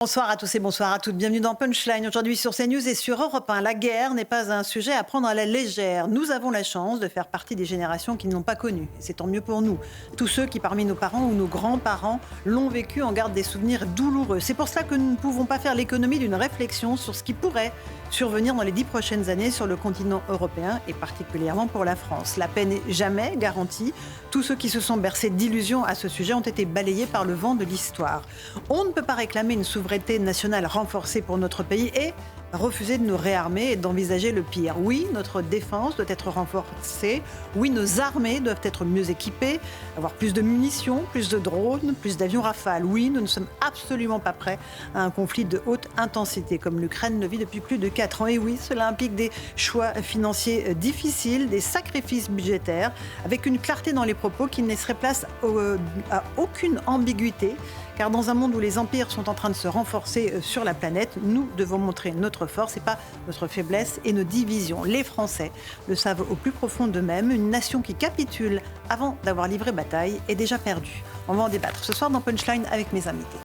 Bonsoir à tous et bonsoir à toutes. Bienvenue dans Punchline. Aujourd'hui sur CNews et sur Europe 1. La guerre n'est pas un sujet à prendre à la légère. Nous avons la chance de faire partie des générations qui ne l'ont pas connue. Et c'est tant mieux pour nous. Tous ceux qui, parmi nos parents ou nos grands-parents, l'ont vécu en gardent des souvenirs douloureux. C'est pour cela que nous ne pouvons pas faire l'économie d'une réflexion sur ce qui pourrait survenir dans les 10 prochaines années sur le continent européen et particulièrement pour la France. La paix n'est jamais garantie. Tous ceux qui se sont bercés d'illusions à ce sujet ont été balayés par le vent de l'histoire. On ne peut pas réclamer une souveraineté nationale renforcée pour notre pays et refuser de nous réarmer et d'envisager le pire. Oui, notre défense doit être renforcée. Oui, nos armées doivent être mieux équipées, avoir plus de munitions, plus de drones, plus d'avions Rafale. Oui, nous ne sommes absolument pas prêts à un conflit de haute intensité comme l'Ukraine le vit depuis plus de 4 ans. Et oui, cela implique des choix financiers difficiles, des sacrifices budgétaires, avec une clarté dans les propos qui ne laisserait place à aucune ambiguïté. Car dans un monde où les empires sont en train de se renforcer sur la planète, nous devons montrer notre force et pas notre faiblesse et nos divisions. Les Français le savent au plus profond d'eux-mêmes. Une nation qui capitule avant d'avoir livré bataille est déjà perdue. On va en débattre ce soir dans Punchline avec mes invités.